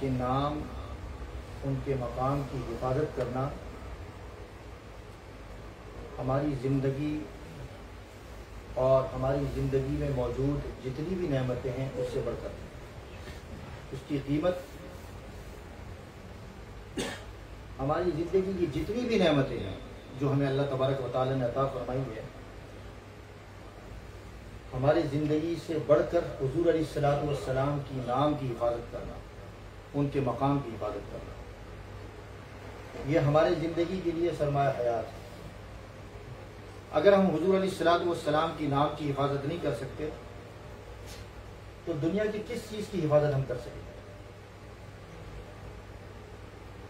के नाम, उनके मकाम की हिफाजत करना हमारी ज़िंदगी और हमारी ज़िंदगी में मौजूद जितनी भी नेमतें हैं उससे बढ़कर उसकी कीमत, हमारी ज़िंदगी की जितनी भी नेमतें हैं जो हमें अल्लाह तबारक व तआला ने अता फरमाई है, हमारी ज़िंदगी से बढ़कर हुज़ूर अलैहिस्सलातु वस्सलाम की नाम की हिफाजत करना, उनके मकाम की हिफाजत करना, ये हमारी ज़िंदगी के लिए सरमाया हयात है। अगर हम हुज़ूर अलैहिस्सलातु वस्सलाम की नाम की हिफाजत नहीं कर सकते तो दुनिया की किस चीज़ की हिफाजत हम कर सकेंगे?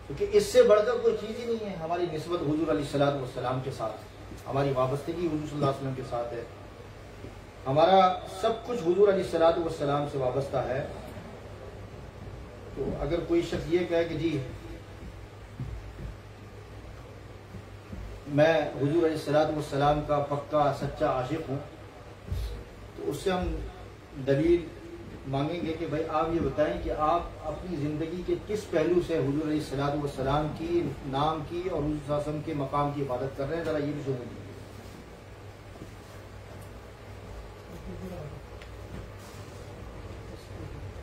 क्योंकि इससे बढ़कर कोई चीज़ ही नहीं है। हमारी निस्बत हुज़ूर अलैहिस्सलातु वस्सलाम के साथ, हमारी वाबस्तगी हुज़ूर सल्लल्लाहु अलैहि वसल्लम के साथ है, हमारा सब कुछ हुज़ूर अलैहिस्सलातु वस्सलाम से वाबस्ता है। तो अगर कोई शख्स ये कहे कि जी मैं हुज़ूर अलैहिस्सलातु वस्सलाम का पक्का सच्चा आशिक हूँ, तो उससे हम दलील मांगेंगे कि भाई आप ये बताएं कि आप अपनी ज़िंदगी के किस पहलू से हुज़ूर अलैहिस्सलातु वस्सलाम की नाम की और हुज़ूर सल्लल्लाहु अलैहि वसल्लम के मकाम की हिफाजत कर रहे हैं, ज़रा ये भी सुनिए।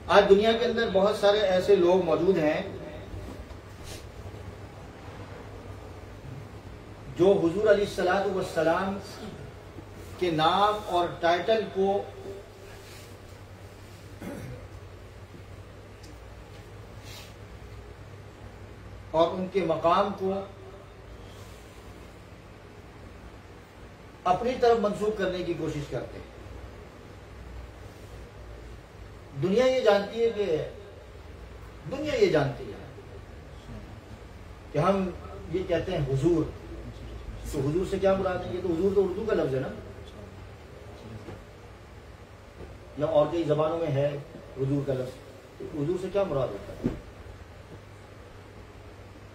आज दुनिया के अंदर बहुत सारे ऐसे लोग मौजूद हैं जो हुज़ूर अलैहिस्सलातु वस्सलाम के नाम और टाइटल को और उनके मकाम को अपनी तरफ मंसूब करने की कोशिश करते हैं। दुनिया ये जानती है कि हम ये कहते हैं हुजूर, तो हुजूर से क्या मुराद है? ये तो हुजूर तो उर्दू का लफ्ज है ना, या और कई जबानों में है हुजूर का लफ्ज, तो हुजूर से क्या मुराद होता है?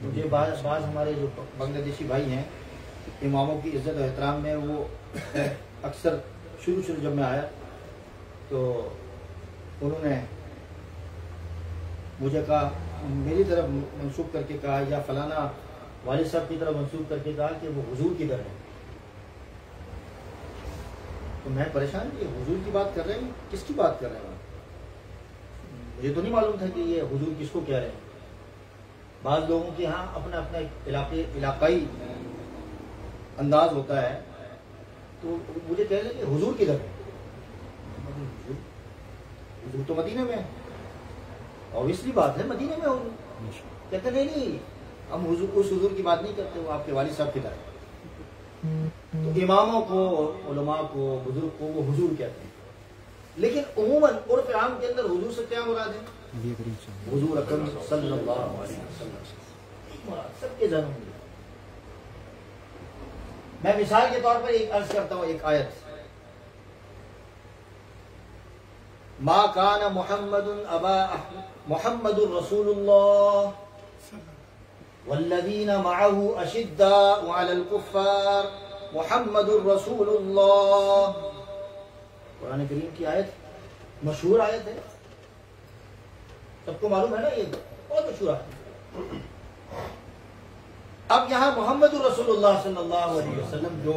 मुझे बाज हमारे जो बांग्लादेशी भाई हैं, इमामों की इज्जत और एहतराम में वो अक्सर शुरू जब मैं आया तो उन्होंने मुझे कहा, मेरी तरफ मंसूब करके कहा, या फलाना वालिद साहब की तरफ मंसूब करके कहा कि वो हुजूर किधर है। तो मैं परेशान कि हुजूर की बात कर रहे हैं, किसकी बात कर रहे हैं? मुझे तो नहीं मालूम था कि ये हुजूर किसको कह रहे हैं। बाज़ लोगों के यहाँ अपना अपना इलाकाई अंदाज होता है, तो मुझे कह रहे कि हुजूर किधर है? हुजूर तो मदीने में है, ऑब्वियसली बात है मदीने में हुजूर। कहते नहीं, हम उस हुजूर की बात नहीं करते, वो आपके वालिद साहब किधर है। तो इमामों को, उलमा को, बुजुर्ग को वो हुजूर कहते हैं, लेकिन उमूमन उर्फ आम के अंदर हुजूर से क्या मुराद है? हुजूर अकरम सल्लल्लाहु अलैहि वसल्लम सबके जन्म में। मैं मिसाल के तौर पर एक अर्ज करता हूं, एक आयत, मा कान मुहम्मदुर रसूलुल्लाह वल्लज़ीना मअहू अशिद्दाउ अलल कुफ़्फ़ार मुहम्मदुर रसूलुल्लाह। कुरान करीम की आयत, मशहूर आयत है, सबको मालूम है ना, ये बहुत मशहूर आयत। अब यहाँ मोहम्मदुर रसूलुल्लाह सल्लल्लाहु अलैहि वसल्लम जो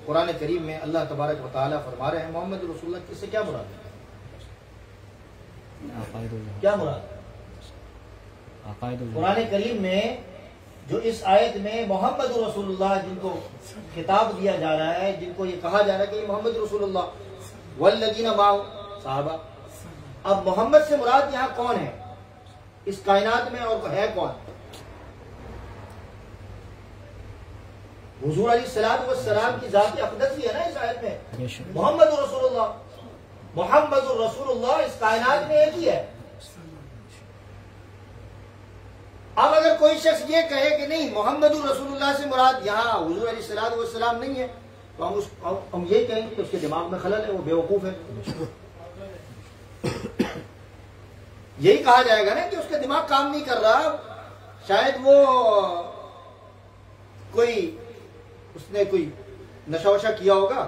कुरान करीम में अल्लाह तबारक व तआला फरमा रहे हैं, मोहम्मदुर रसूलुल्लाह, किससे क्या मुराद है? क्या मुराद है? कुरान करीम में जो इस आयत में मोहम्मदुर रसूलुल्लाह जिनको खिताब दिया जा रहा है, जिनको ये कहा जा रहा है कि मोहम्मद रसूलुल्लाह वल्लज़ीना माअहू सहाबा, अब मोहम्मद से मुराद यहाँ कौन है इस कायनात में, और है कौन? हुजूर अलैहिस्सलातु वस्सलाम की जात अक़दस ही है ना इस आयत में। मोहम्मद रसूलुल्लाह इस कायनात में एक ही है। अब अगर कोई शख्स ये कहे कि नहीं मोहम्मद रसूलुल्लाह से मुराद यहाँ हुजूर अलैहिस्सलातु वस्सलाम नहीं है, तो हम ये कहेंगे कि उसके दिमाग में खलल है, वो बेवकूफ है। यही कहा जाएगा ना कि उसका दिमाग काम नहीं कर रहा, शायद वो उसने कोई नशा वशा किया होगा,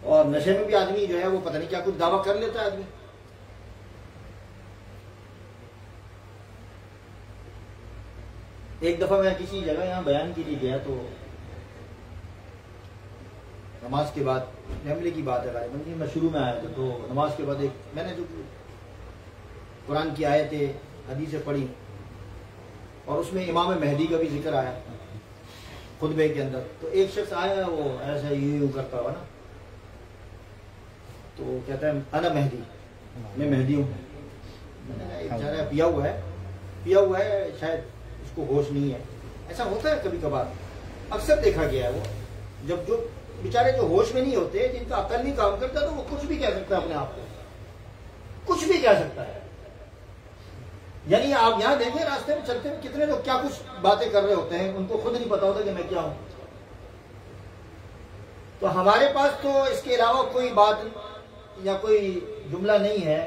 और नशे में भी आदमी जो है वो पता नहीं क्या कुछ दावा कर लेता है आदमी। एक दफा मैं किसी जगह यहाँ बयान के लिए गया, तो नमाज के बाद फैमिली की बात है गालिबन जी, मैं शुरू में आया था, तो नमाज के बाद एक मैंने जो कुरान की आयतें हदीसें पढ़ी और उसमें इमाम मेहदी का भी जिक्र आया खुतबे के अंदर। तो एक शख्स आया, वो ऐसा यूं करता हुआ ना, तो कहता है अना मेहदी, मैं मेहदी हूँ। मैंने कहा बेचारा पिया हुआ है, शायद उसको होश नहीं है। ऐसा होता है कभी कभार, अक्सर देखा गया है। वो जब जो बेचारे जो होश में नहीं होते, जिनका अकल नहीं काम करता, तो वो कुछ भी कह सकता है अपने आप को, कुछ भी कह सकता है। यानी आप यहां देखें रास्ते में चलते हुए कितने लोग क्या कुछ बातें कर रहे होते हैं, उनको खुद नहीं पता होता कि मैं क्या हूं। तो हमारे पास तो इसके अलावा कोई बात या कोई जुमला नहीं है,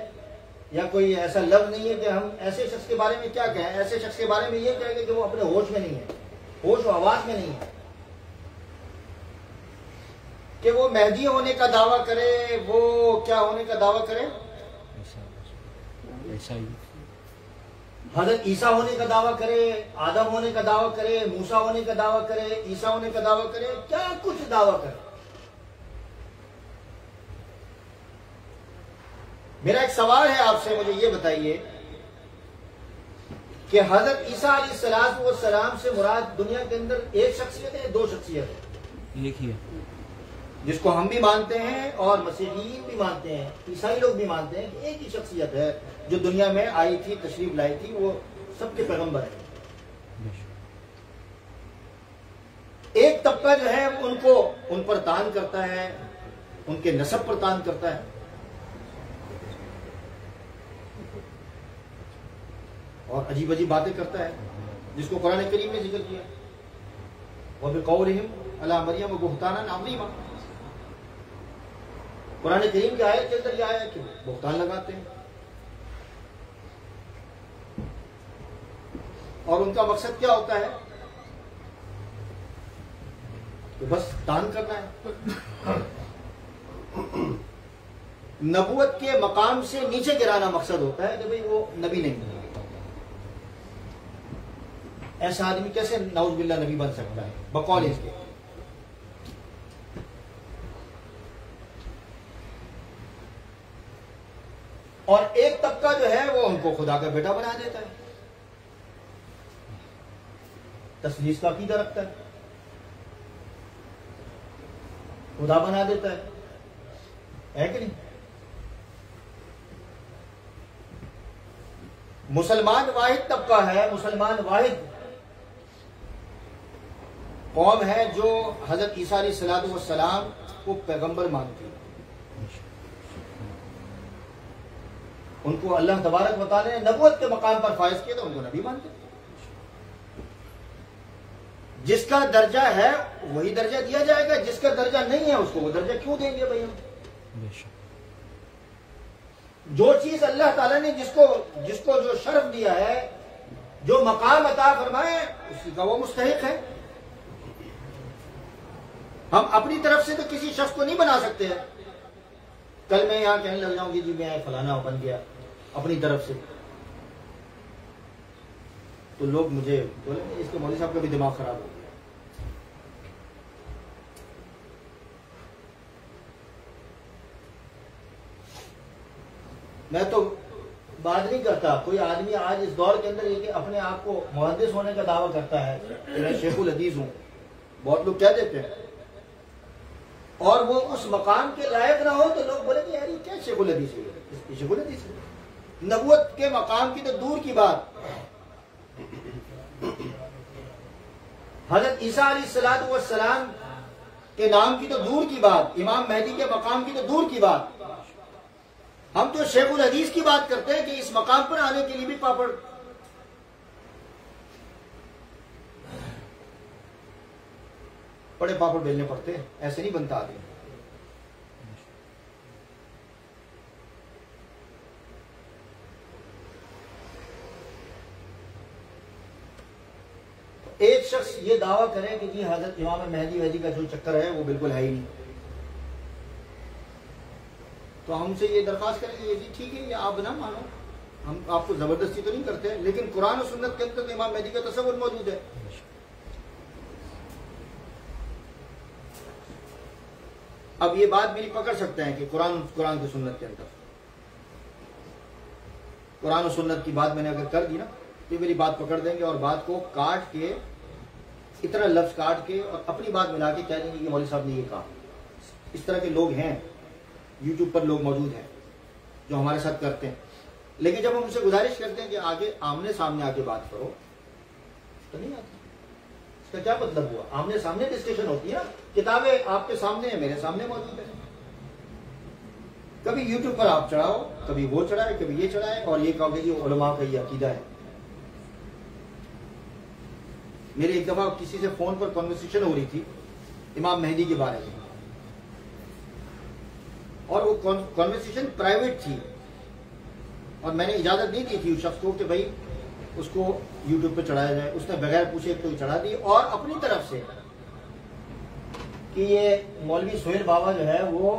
या कोई ऐसा लफ्ज नहीं है कि हम ऐसे शख्स के बारे में क्या कहें। ऐसे शख्स के बारे में ये कहेंगे कि वो अपने होश में नहीं है, होश व आवाज में नहीं है, कि वो मेहदी होने का दावा करे, वो क्या होने का दावा करे, हजरत ईसा होने का दावा करे, आदम होने का दावा करे, मूसा होने का दावा करे, ईसा होने का दावा करे, क्या कुछ दावा करे। मेरा एक सवाल है आपसे, मुझे ये बताइए कि हजरत ईसा अलैहिस्सलाम से मुराद दुनिया के अंदर एक शख्सियत है, दो शख्सियत है? एक ही है, जिसको हम भी मानते हैं और मसीही भी मानते हैं, ईसाई लोग भी मानते हैं कि एक ही शख्सियत है जो दुनिया में आई थी, तशरीफ लाई थी, वो सबके पैगंबर है। एक तबका जो है उनको उन पर तान करता है, उनके नसब पर तान करता है, और अजीब अजीब बातें करता है, जिसको कुरान करीम ने जिक्र किया, और बिक़ौलिहिम अला मरियम बुहतानन अज़ीमा। कुरान करीम की आयत के अंदर यह आया कि बुहतान लगाते हैं, और उनका मकसद क्या होता है कि बस तान करना है, नबूवत के मकाम से नीचे गिराना मकसद होता है कि भाई वो नबी नहीं है। ऐसा आदमी कैसे नाउज़ुबिल्लाह नबी बन सकता है बकौल इसके? और एक तबका जो है वो उनको खुदा का बेटा बना देता है, तस्लीस का अकीदा रखता है, खुदा बना देता है कि नहीं? मुसलमान वाहिद तबका है, मुसलमान वाहिद कौम है जो हजरत ईसा अलैहिस्सलाम को पैगंबर मानती है। उनको अल्लाह तबारक व तआला ने नबूवत के मकाम पर फाइज किया, तो उनको नबी मानते। जिसका दर्जा है वही दर्जा दिया जाएगा, जिसका दर्जा नहीं है उसको वो दर्जा क्यों देंगे भाई हम? जो चीज अल्लाह ताला ने जिसको जो शर्फ दिया है, जो मकाम अता फरमाए, उसी का वो मुस्तहिक है। हम अपनी तरफ से तो किसी शख्स को नहीं बना सकते हैं। कल मैं यहां कहने लग जाऊं कि जी मैं फलाना बन गया अपनी तरफ से, तो लोग मुझे बोलेंगे इसके मौलवी साहब का भी दिमाग खराब हो गया। मैं तो बात नहीं करता, कोई आदमी आज इस दौर के अंदर ये अपने आप को मुहद्दिस होने का दावा करता है, मैं शेखुल हदीस हूं, बहुत लोग कह देते हैं, और वो उस मकाम के लायक ना हो तो लोग बोलेंगे यार ये क्या शेखुल हदीस है, शेखुल हदीस है। नबूवत के मकाम की तो दूर की बात, हजरत ईसा अलैहिस्सलाम के नाम की तो दूर की बात, इमाम मेहदी के मकाम की तो दूर की बात, हम तो शेखुल हदीस की बात करते हैं कि इस मकाम पर आने के लिए भी पापड़ बड़े पापड़ बेलने पड़ते हैं, ऐसे नहीं बनता आदमी। एक शख्स ये दावा करे कि जी हजरत इमाम मेहदी का जो चक्कर है वो बिल्कुल है ही नहीं, तो हमसे ये दरखास्त करेंगे जी ठीक है, ये आप ना मानो, हम आपको जबरदस्ती तो नहीं करते, लेकिन कुरान और सुन्नत के अंदर तो इमाम मेहदी का तस्वुर मौजूद है। अब ये बात मेरी पकड़ सकते हैं कि कुरान की सुन्नत के अंदर, कुरान और सुन्नत की बात मैंने अगर कर दी ना तो मेरी बात पकड़ देंगे और बात को काट के, इतना लफ्ज काट के और अपनी बात मिला के कह देंगे कि मौलवी साहब ने ये कहा। इस तरह के लोग हैं, यूट्यूब पर लोग मौजूद हैं जो हमारे साथ करते हैं। लेकिन जब हम उनसे गुजारिश करते हैं कि आगे आमने सामने आके बात करो तो नहीं आती। इसका क्या मतलब हुआ? आमने सामने डिस्कशन होती है ना, किताबें आपके सामने है, मेरे सामने मौजूद है। कभी यूट्यूब पर आप चढ़ाओ, कभी वो चढ़ाए, कभी ये चढ़ाए और ये कहोगे कि उलमा का ये अकीदा है। मेरे एक दफा किसी से फोन पर कॉन्वर्सेशन हो रही थी इमाम मेहदी के बारे में, और वो कॉन्वर्सेशन प्राइवेट थी और मैंने इजाजत नहीं दी थी उस शख्स को कि भाई उसको यूट्यूब पे चढ़ाया जाए। उसने बगैर पूछे तो चढ़ा दी और अपनी तरफ से कि ये मौलवी सोहेल बाबा जो है वो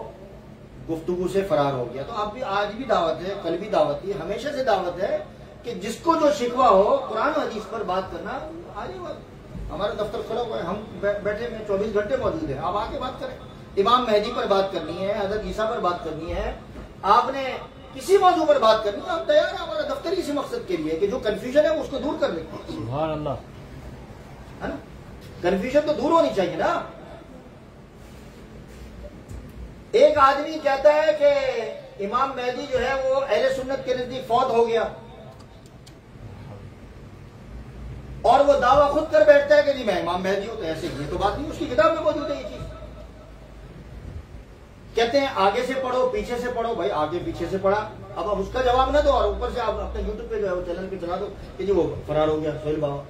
गुफ्तगू से फरार हो गया। तो आप भी, आज भी दावत है, कल भी दावत थी, हमेशा से दावत है कि जिसको जो शिकवा हो कुरान और हदीस पर बात करना। आगे बात, हमारा दफ्तर खुला हुआ है, हम बैठे में 24 घंटे मौजूद है। आप आके बात करें। इमाम मेहदी पर बात करनी है, हजरत ईसा पर बात करनी है, आपने किसी मौजू पर बात करनी है, हम तैयार हैं। हमारा दफ्तर इसी मकसद के लिए कि जो कंफ्यूजन है उसको दूर कर लें। सुभान अल्लाह, है ना? कंफ्यूजन तो दूर होनी चाहिए ना। एक आदमी कहता है कि इमाम मेहदी जो है वो अहले सुन्नत के नजदीक फौत हो गया और वो दावा खुद कर बैठता है कि जी मैं इमाम मेहदी हूं। तो ऐसे ये तो बात नहीं, उसकी किताब में मौजूद है ये चीज। कहते हैं आगे से पढ़ो, पीछे से पढ़ो। भाई आगे पीछे से पढ़ा, अब उसका जवाब ना दो और ऊपर से आप अपने यूट्यूब पे जो है वो चैनल पे चला दो कि जी वो फरार हो गया सोहेल बाबा।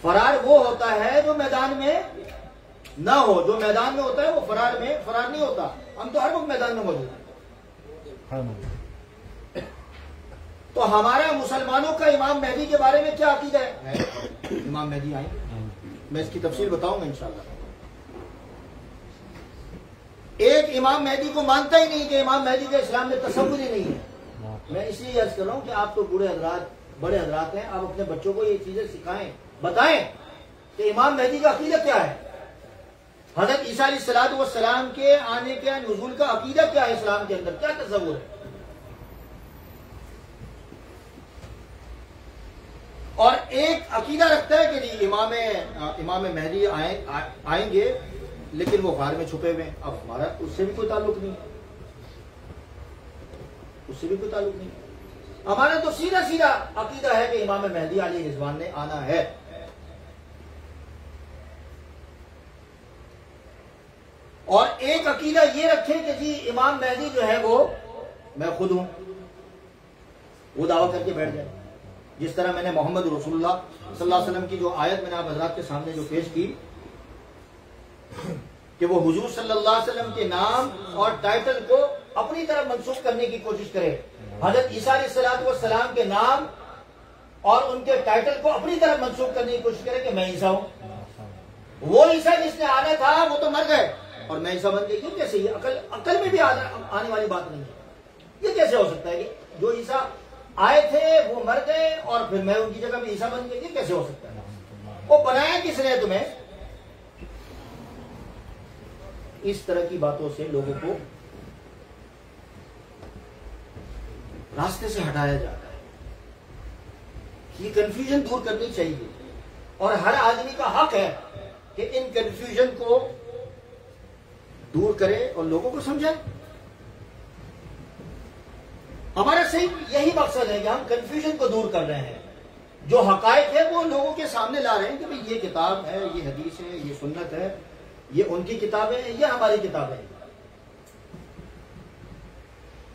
फरार वो होता है जो मैदान में ना हो, जो मैदान में होता है वो फरार नहीं होता। हम तो हर वक्त मैदान में मौजूद हैं। तो हमारा मुसलमानों का इमाम मेहदी के बारे में क्या अकीदा है? इमाम मेहदी आएंगे, मैं इसकी तफसील बताऊंगा इंशाअल्लाह। एक इमाम मेहदी को मानता ही नहीं कि इमाम मेहदी का इस्लाम में तसव्वुर ही नहीं है। मैं इसलिए अर्ज कर रहा हूं कि आप तो बड़े हजरात हैं, आप अपने बच्चों को ये चीजें सिखाएं, बताएं कि इमाम मेहदी का अकीदा क्या है, हजरत ईसा अलैहिस्सलाम के आने के नुज़ूल का अकीदा क्या है, इस्लाम के अंदर क्या तसव्वुर है। और एक अकीदा रखता है कि जी इमाम मेहदी आएंगे लेकिन वो गार में छुपे हुए। अब हमारा उससे भी कोई ताल्लुक नहीं, उससे भी कोई ताल्लुक नहीं। हमारा तो सीधा सीधा अकीदा है कि इमाम मेहदी अलैहिस्सलाम ने आना है। और एक अकीदा ये रखे कि जी इमाम मेहदी जो है वो मैं खुद हूं, वो दावा करके बैठ जाए। जिस तरह मैंने मोहम्मद रसूलुल्लाह सल्लल्लाहु अलैहि वसल्लम की जो आयत मैंने आप हजरात के सामने जो पेश की कि वो हुजूर सल्लल्लाहु अलैहि वसल्लम के नाम और टाइटल को अपनी तरफ मंसूब करने की कोशिश करे। हजरत ईसा अलैहिस्सलाम के नाम और उनके टाइटल को अपनी तरफ मंसूब करने की कोशिश करे कि मैं ईसा हूं। वो ईसा जिसने आना था वो तो मर गए और मैं ईसा बन गई। ये कैसे? ये अकल में भी आने वाली बात नहीं है। ये कैसे हो सकता है कि जो ईसा आए थे वो मर गए और फिर मैं उनकी जगह में ईसा बन गई? ये कैसे हो सकता है? वो बनाया किसने तुम्हें? इस तरह की बातों से लोगों को रास्ते से हटाया जाता है। ये कंफ्यूजन दूर करनी चाहिए और हर आदमी का हक है कि इन कंफ्यूजन को दूर करे और लोगों को समझाए। हमारा सही यही मकसद है कि हम कंफ्यूजन को दूर कर रहे हैं। जो हकायक है वो लोगों के सामने ला रहे हैं कि भाई ये किताब है, ये हदीस है, ये सुन्नत है, ये उनकी किताबें हैं, ये हमारी किताबें हैं।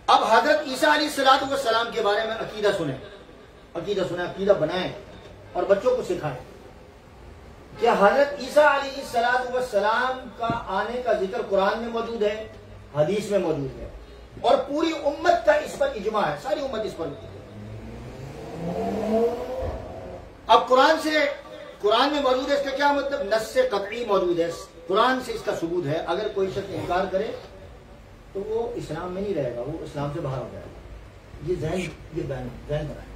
अब हजरत ईसा अलैहिस्सलाम के बारे में अकीदा सुने, अकीदा बनाएं और बच्चों को सिखाएं। क्या हजरत ईसा अलैहिस्सलाम का आने का जिक्र कुरान में मौजूद है, हदीस में मौजूद है और पूरी उम्मत का इस पर इजमा है, सारी उम्मत इस पर। अब कुरान में मौजूद है, इसका क्या मतलब? नस्से कतई मौजूद है, कुरान से इसका सबूत है। अगर कोई शख्स इनकार करे तो वो इस्लाम में नहीं रहेगा, वो इस्लाम से बाहर हो जाएगा। ये जहन बनाए।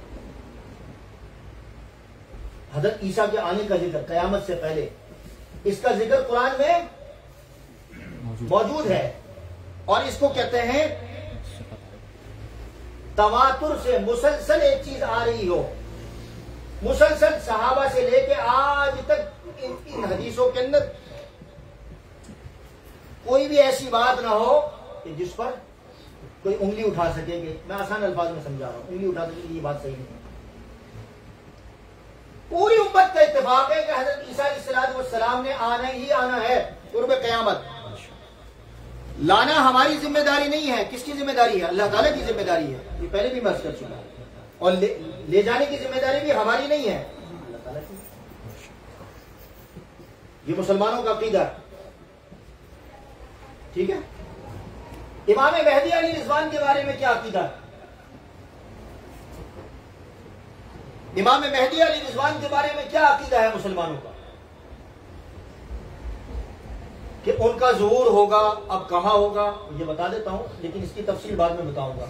हजरत ईसा के आने का जिक्र कयामत से पहले, इसका जिक्र कुरान में मौजूद है और इसको कहते हैं तवातुर से मुसलसल एक चीज आ रही हो, मुसलसल सहाबा से लेके आज तक इन हदीसों के अंदर कोई भी ऐसी बात ना हो कि जिस पर कोई उंगली उठा सकेंगे। मैं आसान अल्फाज में समझा रहा हूं, उंगली उठा सकेंगे ये बात सही नहीं है। पूरी उम्मत का इत्तेफाक है कि हजरत ईसा अलैहिस्सलाम ने आना ही आना है कुर्ब क़यामत। लाना हमारी जिम्मेदारी नहीं है, किसकी जिम्मेदारी है? अल्लाह ताला की जिम्मेदारी है। ये पहले भी मैं कर चुका है। और ले जाने की जिम्मेदारी भी हमारी नहीं है, अल्लाह ताला की। ये मुसलमानों का अकीदा, ठीक है। इमाम मेहदी अली रिजवान के बारे में क्या अकीदा है? इमाम मेहदी अली रिजवान के बारे में क्या अकीदा है मुसलमानों का? कि उनका ज़ुहूर होगा। अब कहां होगा ये बता देता हूं, लेकिन इसकी तफसील बाद में बताऊंगा।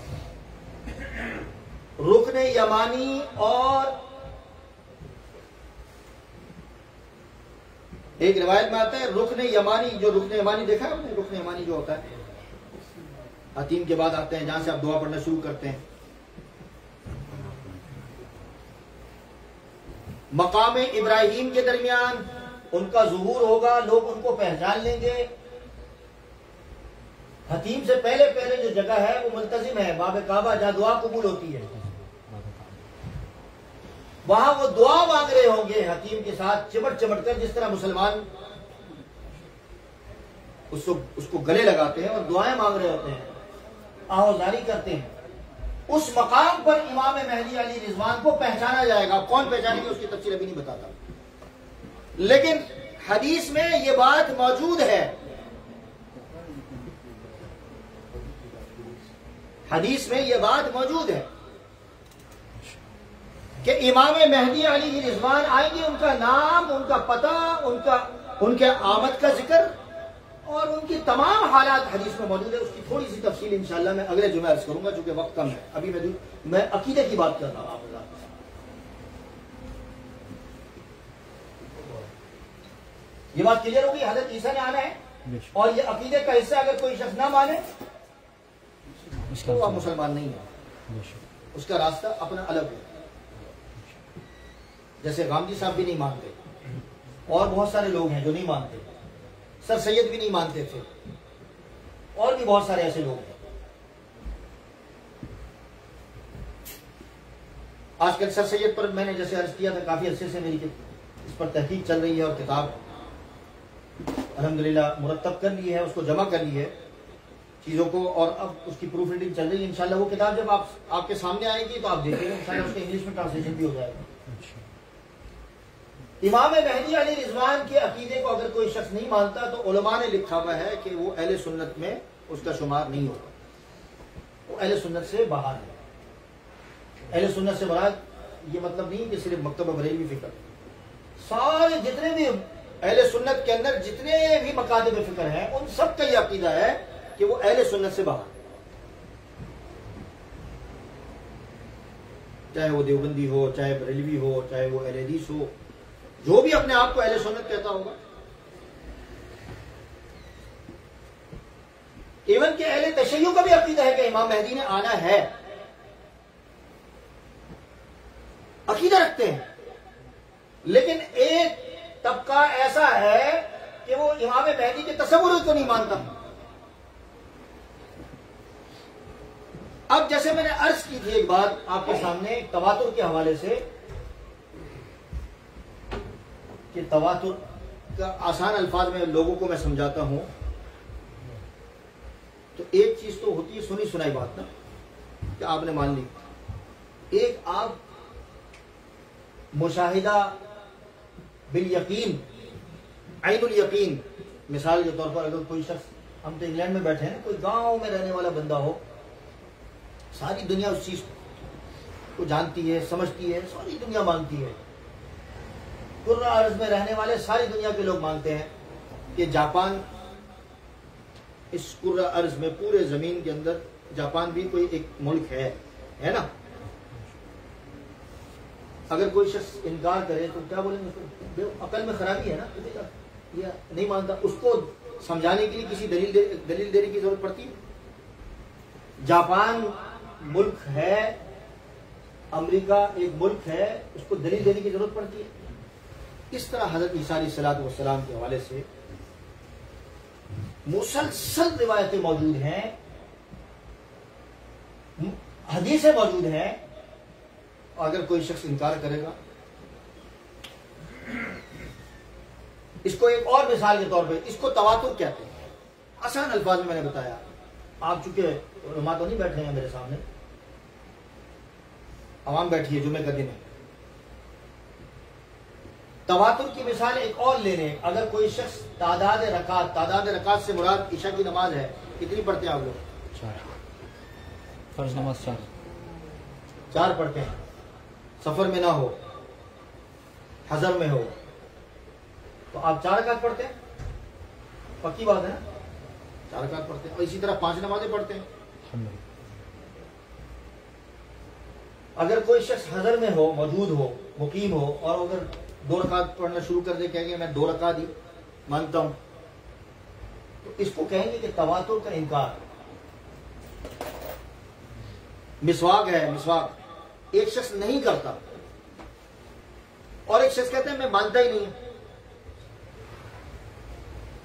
रुकन यमानी और एक रिवायत में आता है रुकन यमानी, जो रुकन यमानी देखा है आपने? रुकन यमानी जो होता है हतीम के बाद आते हैं, जहां से आप दुआ पढ़ना शुरू करते हैं। मकाम इब्राहिम के दरमियान उनका ज़ुहूर होगा, लोग उनको पहचान लेंगे। हतीम से पहले पहले जो जगह है वो मुल्तजिम है, बाब काबा, जहां दुआ कबूल होती है। वहां वो दुआ मांग रहे होंगे हतीम के साथ चिमट चिमट कर, जिस तरह मुसलमान उसको गले लगाते हैं और दुआएं मांग रहे होते हैं, आवाजारी करते हैं। उस मकाम पर इमाम मेहदी अली रिजवान को पहचाना जाएगा। कौन पहचानेंगे उसकी तफसील अभी नहीं बताता, लेकिन हदीस में यह बात मौजूद है। हदीस में यह बात मौजूद है कि इमाम मेहदी अली रिजवान आएंगे, उनका नाम, उनका पता, उनके आमद का जिक्र और उनकी तमाम हालात हदीस में मौजूद है। उसकी थोड़ी सी तफसील इंशाअल्लाह मैं अगले जुमे अर्ज करूंगा, चूंकि वक्त कम है। अभी मैं अकीदे की बात कर रहा हूं। ये बात क्लियर होगी, हजरत ईसा ने आना है और ये अकीदे का हिस्सा अगर कोई शख्स ना माने तो वह मुसलमान नहीं है, उसका रास्ता अपना अलग है। जैसे गांधी साहब भी नहीं मानते और बहुत सारे लोग हैं जो नहीं मानते, सर सैयद भी नहीं मानते थे और भी बहुत सारे ऐसे लोग हैं। आजकल सर सैयद पर मैंने जैसे अर्ज किया था, काफी अच्छे से मेरी इस पर तहकीक चल रही है और किताब अल्हम्दुलिल्लाह मुरतब कर ली है, उसको जमा कर ली है चीजों को, और अब उसकी प्रूफ रीडिंग चल रही है। इंशाल्लाह वो किताब जब आपके सामने आएगी तो आप देखेंगे, इंशाल्लाह उसके इंग्लिश में ट्रांसलेशन भी हो जाएगा। इमाम मेहदी अली रिजवान के अकीदे को अगर कोई शख्स नहीं मानता तो उलमा ने लिखा हुआ है कि वो अहले सुन्नत में उसका शुमार नहीं होगा, वो अहले सुन्नत से बाहर है। अहले सुन्नत से बाहर ये मतलब नहीं कि सिर्फ मकतब बरेलवी फिक्र, सारे जितने भी अहले सुन्नत के अंदर जितने भी मकातब फिक्र हैं उन सब का ये अकीदा है कि वो अहले सुन्नत से बाहर, चाहे वो देवबंदी हो, चाहे बरेलवी हो, चाहे वो अहले हदीस हो, जो भी अपने आप को अहले सुन्नत कहता होगा। इवन के अहले तशय्युअ का भी अकीदा है कि इमाम मेहदी ने आना है, अकीदा रखते हैं। लेकिन एक तबका ऐसा है कि वो इमाम मेहदी के तसव्वुर को नहीं मानता। अब जैसे मैंने अर्ज की थी एक बात आपके सामने तवातुर के हवाले से, कि तवातुर का आसान अल्फाज में लोगों को मैं समझाता हूं, तो एक चीज तो होती है सुनी सुनाई बात ना, कि आपने मान ली। एक आप मुशाहिदा बिल यकीन, ऐनुल यकीन, मिसाल के तौर पर अगर कोई शख्स, हम तो इंग्लैंड में बैठे हैं, कोई गांव में रहने वाला बंदा हो, सारी दुनिया उस चीज को जानती है, समझती है, सारी दुनिया मानती है। कुर्रा अर्ज में रहने वाले सारी दुनिया के लोग मानते हैं कि जापान इस कुर्रा अर्ज में पूरे जमीन के अंदर जापान भी कोई एक मुल्क है ना। अगर कोई शख्स इनकार करे तो क्या बोलेंगे उसको? अकल में खराबी है ना, ये नहीं मानता। उसको समझाने के लिए किसी दलील देने की जरूरत पड़ती है? जापान मुल्क है, अमेरिका एक मुल्क है, उसको दलील देने की जरूरत पड़ती है? इस तरह हजरत ईसा अलैहिस्सलाम के हवाले से मुसलसल रिवायतें मौजूद हैं, हदीसें मौजूद हैं। अगर कोई शख्स इनकार करेगा, इसको एक और मिसाल के तौर पे, इसको तवातुर कहते हैं। आसान अल्फाज में मैंने बताया, आप चूंकि उलमा तो नहीं बैठे हैं मेरे सामने, आवाम बैठी है जुमे का दिन है। तवातुर की मिसाल एक और लेने, अगर कोई शख्स तादाद रकात से मुराद ईशा की नमाज है, कितनी पढ़ते हैं आप लोग? 4 फर्ज नमाज 4 पढ़ते हैं। सफर में ना हो, हजर में हो, तो आप 4 रकात पढ़ते हैं, पक्की बात है ना? 4 रकात पढ़ते हैं। और इसी तरह 5 नमाजें पढ़ते हैं। अगर कोई शख्स हजर में हो, मौजूद हो, मुकीम हो, और अगर 2 रकात पढ़ना शुरू कर दे, कहेंगे मैं 2 रकात ही मानता हूं, तो इसको कहेंगे कि तवातुर का इनकार। मिसवाक है, मिसवाक एक शख्स नहीं करता और एक शख्स कहता है मैं मानता ही नहीं।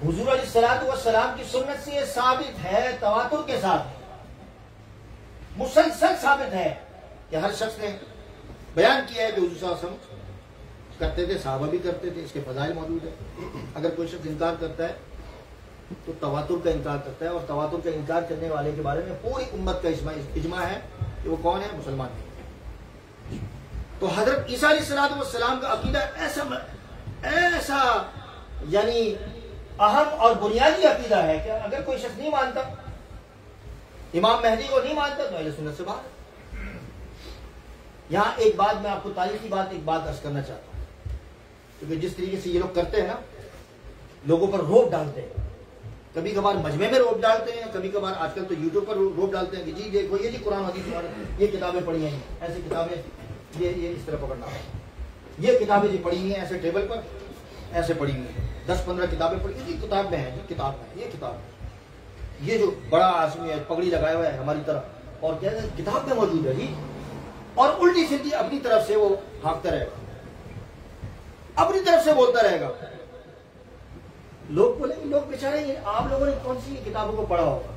हुजूर अलैहिस्सलाम की सुन्नत से यह साबित है, तवातुर के साथ मुसलसल साबित है कि हर शख्स ने बयान किया है कि हुजूर सल्लल्लाहु अलैहि वसल्लम करते थे, सहाबा भी करते थे, इसके फजाइल मौजूद है। अगर कोई शख्स इनकार करता है तो तवातुर का इनकार करता है, और तवातुर का इनकार करने वाले के बारे में पूरी उम्मत का इजमा है कि वो कौन है? मुसलमान है। तो हजरत ईसा अलैहिस्सलाम का अकीदा ऐसा यानी अहम और बुनियादी अकीदा है कि अगर कोई शख्स नहीं मानता, इमाम मेहदी को नहीं मानता, तो अहले सुन्नत से बाहर। यहां एक बात मैं आपको तारीखी बात एक बात अर्ज करना चाहता हूं, क्योंकि जिस तरीके से ये लोग करते हैं ना, लोगों पर रोब डालते हैं, कभी कभार मजमे में रोब डालते हैं, कभी कभार आजकल तो यूट्यूब पर रोब डालते हैं कि जी देखो ये जी कुरान हदीस ये किताबें पढ़ी हैं, ऐसी किताबें ये इस तरह पकड़ना है, ये किताबें जी पढ़ी हुई हैं, ऐसे टेबल पर ऐसे पढ़ी हुई हैं, 10-15 किताबें पढ़ी जी, किताब में है जी, किताब में ये किताब है, ये जो बड़ा आदमी है पगड़ी लगाया हुआ है हमारी तरफ, और क्या है किताब में मौजूद है जी, और उल्टी सीधी अपनी तरफ से वो हाँकता रहेगा, अपनी तरफ से बोलता रहेगा। लोग बोलेंगे, लोग बेचारे आप लोगों ने कौन सी किताबों को पढ़ा होगा?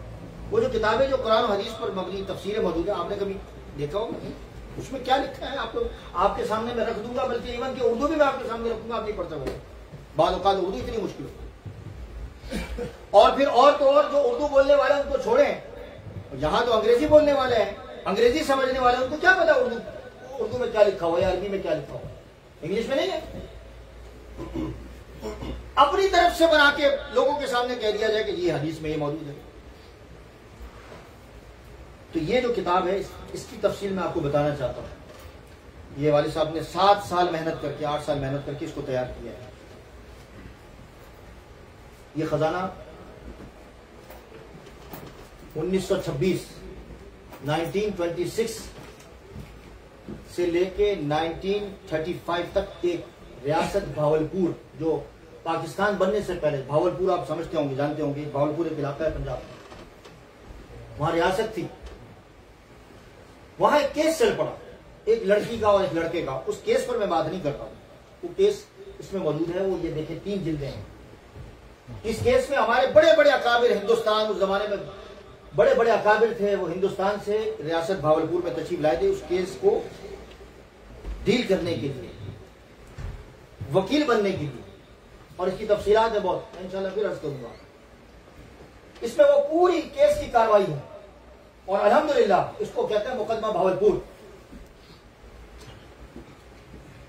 वो जो किताबें जो कुरान और हदीस पर मबनी तफसीरें मौजूद है, आपने कभी देखा होगा? उसमें क्या लिखा है आप लोग आपके सामने मैं रख दूंगा, बल्कि इवन के उर्दू भी मैं आपके सामने रखूंगा, आप नहीं पढ़ सकोगे। बाद औकात उर्दू इतनी मुश्किल है। और फिर और तो और जो उर्दू बोलने वाले उनको छोड़े, यहां तो अंग्रेजी बोलने वाले हैं, अंग्रेजी समझने वाले उनको क्या पता उर्दू में क्या लिखा हुआ है, अरबी में क्या लिखा हुआ है, इंग्लिश में नहीं है। अपनी तरफ से बना के लोगों के सामने कह दिया जाए कि ये हदीस में ये मौजूद है। तो ये जो किताब है इसकी तफसील मैं आपको बताना चाहता हूं। ये वाले साहब ने 7 साल मेहनत करके, 8 साल मेहनत करके इसको तैयार किया है। ये खजाना 1926 1926 से लेके 1935 तक एक रियासत भावलपुर, जो पाकिस्तान बनने से पहले, भावलपुर आप समझते होंगे, जानते होंगे, भावलपुर एक इलाका है पंजाब में, वहां रियासत थी। वहां एक केस चल पड़ा, एक लड़की का और एक लड़के का। उस केस पर मैं बात नहीं करता हूं, वो केस इसमें मौजूद है, वो ये देखे 3 जिल्दें हैं। इस केस में हमारे बड़े बड़े अकाबिर, हिंदुस्तान उस जमाने में बड़े बड़े अकाबिर थे, वो हिंदुस्तान से रियासत भावलपुर में तशरीफ लाए थे उस केस को डील करने के लिए, वकील बनने के लिए। और इसकी तफसीलात है बहुत, मैं इंशाल्लाह फिर अर्ज करूंगा। इसमें वो पूरी केस की कार्रवाई है, और अल्हम्दुलिल्लाह इसको कहते हैं मुकदमा भावलपुर।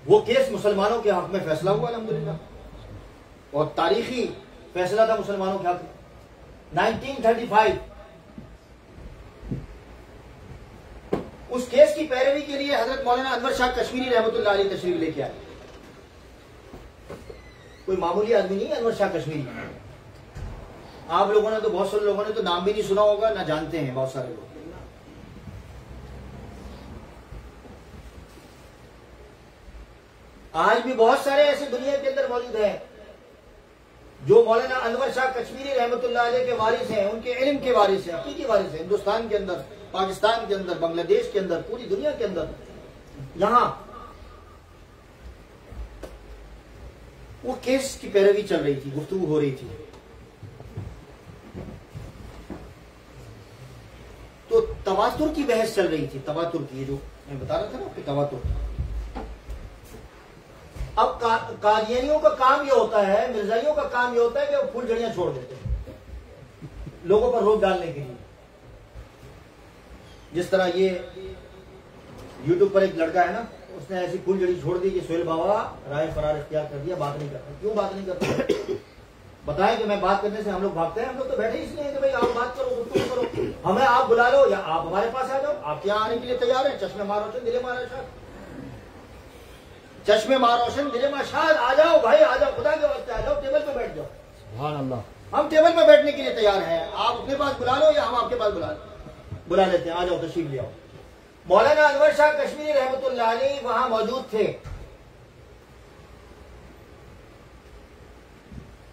वो केस मुसलमानों के हक में फैसला हुआ अल्हम्दुलिल्लाह, और तारीखी फैसला था मुसलमानों के हक में। 1935 उस केस की पैरवी के लिए हजरत मौलाना अनवर शाह कश्मीरी रहमतुल्लाह अलैह तशरीफ लेके आए। कोई मामूली आदमी नहीं है अनवर शाह कश्मीरी। आप लोगों ने तो, बहुत सारे लोगों ने तो नाम भी नहीं सुना होगा, ना जानते हैं बहुत सारे लोग। आज भी बहुत सारे ऐसे दुनिया के अंदर मौजूद हैं जो मौलाना अनवर शाह कश्मीरी रहमतुल्लाह अलैह के वारिस हैं, उनके इल्म के वारिस हैं, हकीकी वारिस हैं, हिंदुस्तान के अंदर, पाकिस्तान के अंदर, बांग्लादेश के अंदर, पूरी दुनिया के अंदर। यहां वो केस की पैरवी चल रही थी, गुफ्तगू हो रही थी। तो तवातुर की बहस चल रही थी, तवातुर की, जो मैं बता रहा था ना कि तवातुर। अब कादियानियों का काम यह होता है, मिर्जाइयों का काम यह होता है कि वो फूल जड़ियां छोड़ देते हैं लोगों पर रोक डालने के लिए। जिस तरह ये यूट्यूब पर एक लड़का है ना, उसने ऐसी फूल जड़ी छोड़ दी कि सोहेल बाबा राय फरार इख्तियार कर दिया, बात नहीं करता। क्यों बात नहीं करता? बताएं कि मैं बात करने से हम लोग भागते हैं। हम लोग तो बैठे इसलिए कि भाई आप बात करो, गुफ्तगू करो, हमें आप बुला लो या आप हमारे पास आ जाओ। आप यहाँ आने के लिए तैयार हैं? चश्मे माँ रोशन दिले माँ रोशन, चश्मे माँ रोशन दिले माँ शाद, आ जाओ भाई, आ जाओ, खुदा के वास्ते आ जाओ, टेबल पे बैठ जाओ। सुभान अल्लाह। हम टेबल पे बैठने के लिए तैयार हैं। आप अपने पास बुला लो या हम आपके पास बुला लेते हैं। आ जाओ, तशरीफ ले आओ। मौलाना अनवर शाह कश्मीरी रहमतुल्लाह अलैह वहां मौजूद थे।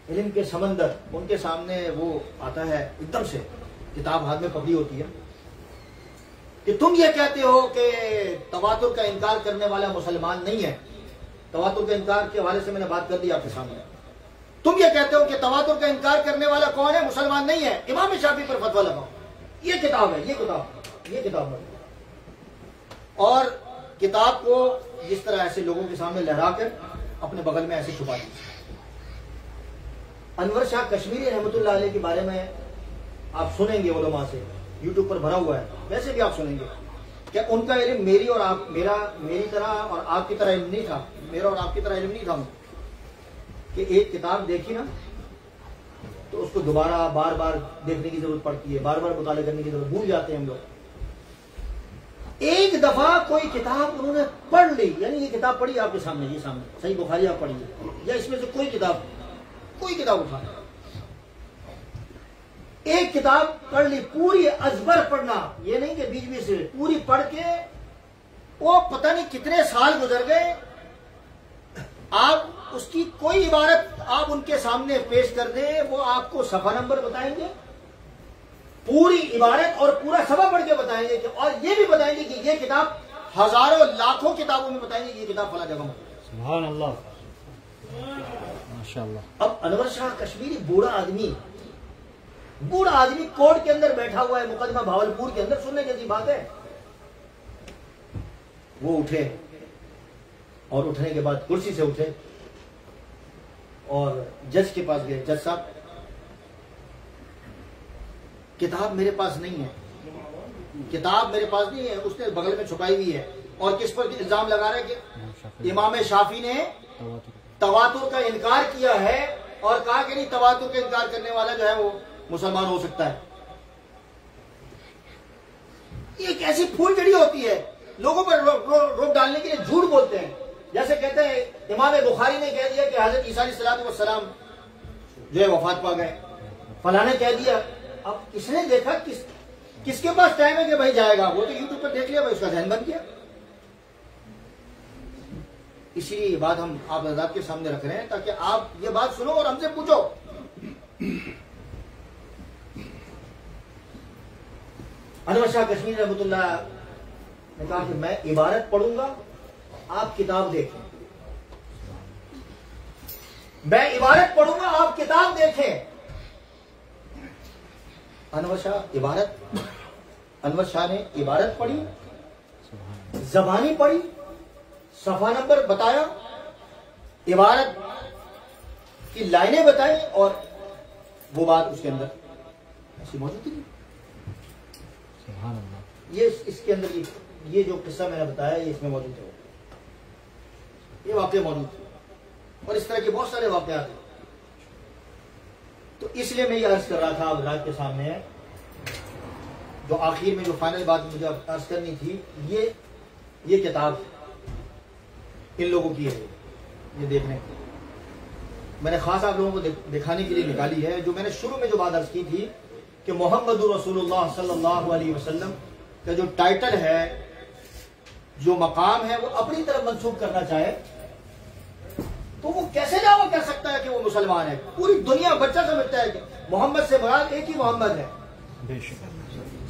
इल्म के समंदर उनके सामने वो आता है, एकदम से किताब हाथ में पकड़ी होती है कि तुम ये कहते हो कि तवातुर का इनकार करने वाला मुसलमान नहीं है। तवातुर के इनकार के हवाले से मैंने बात कर दी आपके सामने। तुम ये कहते हो कि तवातुर का इनकार करने वाला कौन है? मुसलमान नहीं है। इमाम शाफी पर फतवा लगाओ। ये किताब है, ये किताब है। और किताब को जिस तरह ऐसे लोगों के सामने लहराकर अपने बगल में ऐसे छुपा दी। अनवर शाह कश्मीरी रहमतुल्लाह अलैह के बारे में आप सुनेंगे उलमा से, यूट्यूब पर भरा हुआ है, वैसे भी आप सुनेंगे क्या उनका इल्म मेरी तरह और आपकी तरह इल्म नहीं था। मेरा और आपकी तरह इल्म नहीं था कि एक किताब देखी ना तो उसको दोबारा बार बार देखने की जरूरत पड़ती है, बार बार मुताले करने की जरूरत, भूल जाते हैं हम लोग। एक दफा कोई किताब उन्होंने पढ़ ली, यानी ये किताब पढ़ी आपके सामने, ये सामने सही बुखारी आप पढ़िए, या इसमें से कोई किताब उठा, एक किताब पढ़ ली, पूरी अजबर पढ़ना, ये नहीं कि बीच बीच से, पूरी पढ़ के वो पता नहीं कितने साल गुजर गए, आप उसकी कोई इबारत आप उनके सामने पेश कर दें, वो आपको सफा नंबर बताएंगे, पूरी इबारत और पूरा सफा पढ़ के बताएंगे, और ये भी बताएंगे कि ये किताब हजारों लाखों किताबों में बताएंगे ये किताब फला जगह में। सुभान अल्लाह, माशाअल्लाह। अब अनवर शाह कश्मीरी बूढ़ा आदमी कोर्ट के अंदर बैठा हुआ है, मुकदमा भावलपुर के अंदर, सुनने जैसी बात है। वो उठे और उठने के बाद कुर्सी से उठे और जज के पास गए। जज साहब, किताब मेरे पास नहीं है, किताब मेरे पास नहीं है, उसने बगल में छुपाई हुई है, और किस पर इल्जाम लगा रहे हैं कि इमाम शाफी ने तवातुर का इनकार किया है और कहा कि नहीं, तवातुर का इनकार करने वाला जो है वो मुसलमान हो सकता है। ये कैसी फूल जड़ी होती है, लोगों पर रोक डालने के लिए झूठ बोलते हैं। जैसे कहते हैं इमाम बुखारी ने कह दिया कि हजरत ईसा अलैहिस्सलाम जो है वफात पा गए, फलाने कह दिया। अब किसने देखा, किसके पास टाइम है कि भाई जाएगा, वो तो यूट्यूब पर देख लिया, भाई उसका ध्यान बन गया। इसीलिए ये बात हम आप हज़रात के सामने रख रहे हैं ताकि आप ये बात सुनो और हमसे पूछो। अनवर शाह कश्मीरी रहमतुल्लाह ने कहा कि मैं इबारत पढ़ूंगा, आप किताब देखें। मैं इबारत पढ़ूंगा, आप किताब देखें। अनवर शाह ने इबारत पढ़ी, जबानी पढ़ी, सफा नंबर बताया, इबारत की लाइनें बताई, और वो बात उसके अंदर ऐसी मौजूद थी। ये इसके अंदर ये जो किस्सा मैंने बताया ये इसमें मौजूद है, ये वाकये मौजूद है, और इस तरह के बहुत सारे वाकयात हैं। तो इसलिए मैं ये अर्ज कर रहा था हज़रात के सामने, जो आखिर में जो फाइनल बात मुझे अर्ज करनी थी, ये किताब इन लोगों की है, ये देखने की। मैंने खास आप लोगों को दिखाने के लिए निकाली है, जो मैंने शुरू में जो बात अर्ज की थी कि मोहम्मदुर रसूलुल्लाह सल्लल्लाहु अलैहि वसल्लम का जो टाइटल है, जो मकाम है, वो अपनी तरफ मंसूब करना चाहे तो वो कैसे दावा कर सकता है कि वो मुसलमान है? पूरी दुनिया बच्चा समझता है कि मोहम्मद से मुराद एक ही मोहम्मद है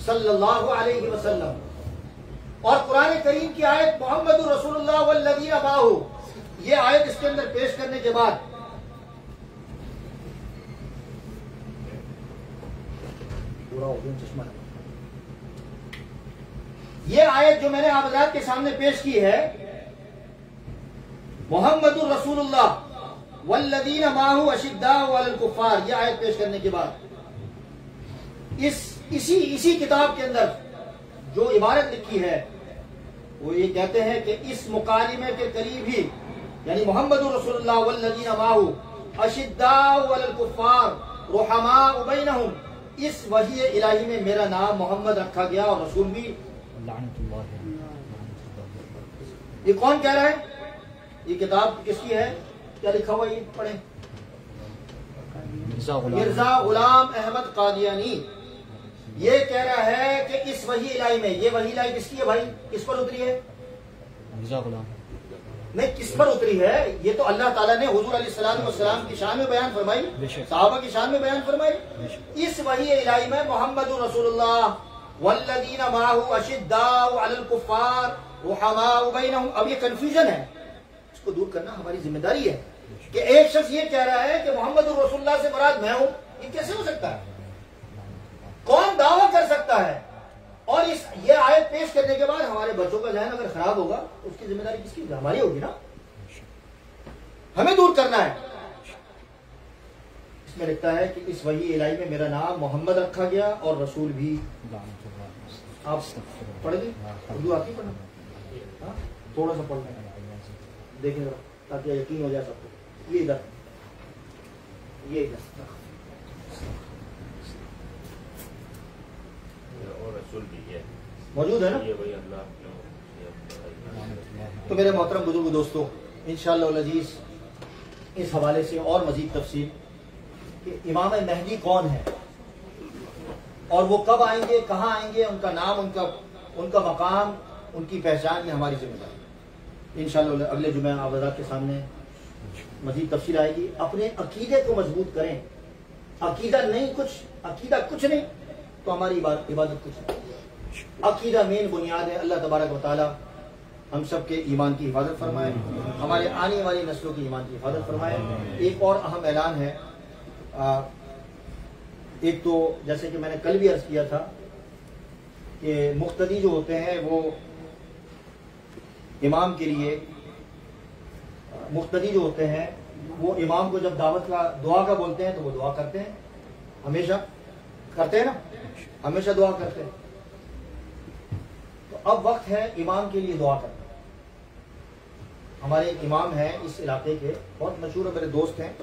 सल्लल्लाहु अलैहि वसल्लम। और कुरान करीम की आयत मोहम्मदुर रसूलुल्लाह वल्लज़ीना माअहू, ये आयत इसके अंदर पेश करने के बाद पूरा हो गया चश्मा। ये आयत जो मैंने आप हज़रात के सामने पेश की है, मोहम्मदुर रसूलुल्लाह वल्लज़ीना माअहू अशिद्दाउ अलल कुफ़्फ़ार, ये आयत पेश करने के बाद इसी किताब के अंदर जो इबारत लिखी है वो ये कहते हैं कि इस मुकालिमे के करीब ही, यानी मोहम्मदुर रसूलुल्लाह वल्लज़ीना माअहू अशिद्दाउ अलल कुफ़्फ़ार रुहमाउ बैनहुम, इस वही इलाही में मेरा नाम मोहम्मद रखा गया और रसूल भी। ये कौन कह रहा है? ये किताब किसकी है? क्या लिखा हुआ? ये पढ़े, मिर्जा गुलाम अहमद कादियानी। ये कह रहा है कि इस वही इलाही में, ये वही इलाही किसकी है भाई? किस पर उतरी है? मिर्जा गुलाम नहीं, किस पर उतरी है? ये तो अल्लाह ताला ने हुजूर अलैहिस्सलाम की शान में बयान फरमाई, सहाबा की शान में बयान फरमाई। इस वही इलाही में मोहम्मदुर रसूलुल्लाह वल्लज़ीना माअहू अशिद्दाउ अलल कुफ़्फ़ार रुहमाउ बैनहुम। अब ये कंफ्यूजन है, इसको दूर करना हमारी जिम्मेदारी है कि एक शख्स ये कह रहा है कि मोहम्मदुर रसूलुल्लाह से मुराद मैं हूं, ये कैसे हो सकता है? कौन दावा कर सकता है? और ये आयत पेश करने के बाद हमारे बच्चों का ज़हन अगर खराब होगा, उसकी जिम्मेदारी किसकी? हमारी होगी ना, हमें दूर करना है। इसमें लिखता है कि इस वही इलाही में मेरा नाम मोहम्मद रखा गया और रसूल भी। आप पढ़ेंगे? उर्दू आती पढ़ना? थोड़ा सा पढ़ना देखें जरा, ताकि यकीन हो जाए सबको। ये इधर और रसूल भी है, मौजूद है ना? ये वही अल्लाह। तो मेरे मोहतरम बुजुर्ग दोस्तों, इंशाअल्लाह अज़ीज़ इस हवाले से और मजीद तफसील कि इमाम महदी कौन है और वो कब आएंगे, कहाँ आएंगे, उनका नाम, उनका मकाम, उनकी पहचान, ये हमारी जिम्मेदारी। इंशाअल्लाह अगले जुमे आप हज़रात के सामने मजीद तफसील आएगी। अपने अकीदे को मजबूत करें। अकीदा कुछ नहीं तो हमारी इबादत कुछ नहीं। अकीदा मेन बुनियाद है। अल्लाह तबारक व तआला हम सब के ईमान की हिफाजत फरमाए, हमारे आने वाली नस्लों की ईमान की हिफाजत फरमाए। एक और अहम ऐलान है, एक तो जैसे कि मैंने कल भी अर्ज किया था कि मुक्तदी जो होते हैं वो इमाम के लिए, मुक्तदी जो होते हैं वो इमाम को जब दावत का दुआ का बोलते हैं तो वो दुआ करते हैं, हमेशा करते हैं ना, हमेशा दुआ करते हैं। तो अब वक्त है इमाम के लिए दुआ करना। हमारे एक इमाम हैं इस इलाके के, बहुत मशहूर है, मेरे दोस्त हैं,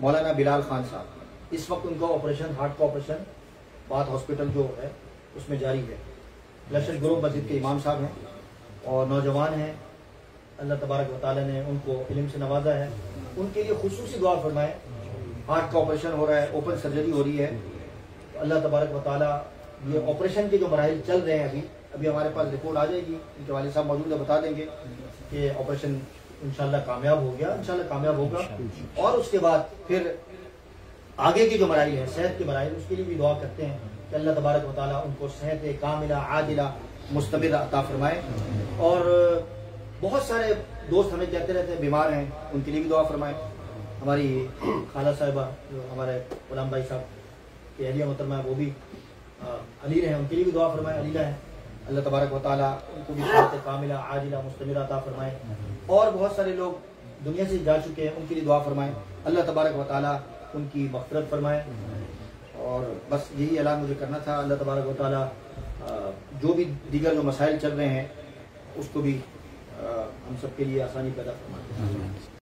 मौलाना बिलाल खान साहब। इस वक्त उनका ऑपरेशन, हार्ट का ऑपरेशन बात हॉस्पिटल जो है उसमें जारी है। लश्कर ग्रुप मस्जिद के इमाम साहब हैं और नौजवान हैं। अल्लाह तबारक व तआला ने उनको इल्म से नवाजा है। उनके लिए खुसूसी दुआ फरमाए। हार्ट का ऑपरेशन हो रहा है, ओपन सर्जरी हो रही है। तो अल्लाह तबारक व तआला ये ऑपरेशन के जो मराहिल चल रहे हैं, अभी हमारे पास रिपोर्ट आ जाएगी, इनके वालिद साहब मौजूद है, बता देंगे कि ऑपरेशन इंशाल्लाह कामयाब हो गया, इंशाल्लाह कामयाब होगा। और उसके बाद फिर आगे की जो मराहिल है, सेहत के मराहिल, उसके लिए भी दुआ करते हैं कि अल्लाह तबारक व तआला उनको सेहत कामिला आजिला मुस्तमिर अता फरमाए। और बहुत सारे दोस्त हमें कहते रहते हैं बीमार हैं, उनके लिए भी दुआ फरमाए। हमारी खाला साहिबा जो हमारे गुलाम भाई साहब की अहलिया मोहतरमा है, वो भी अलील हैं, उनके लिए भी दुआ फरमाए, अलीला है। अल्लाह तबारक व तआला उनको भी सेहत कामिला आजिला मुस्तमिर अता फरमाए। और बहुत सारे लोग दुनिया से जा चुके हैं, उनके लिए दुआ फरमाए, अल्लाह तबारक व तआला उनकी मग़फ़िरत फरमाए। और बस यही ऐलान मुझे करना था। अल्लाह तबारक व तआला जो भी दीगर जो मसाइल चल रहे हैं उसको भी हम सब के लिए आसानी पैदा फरमाए।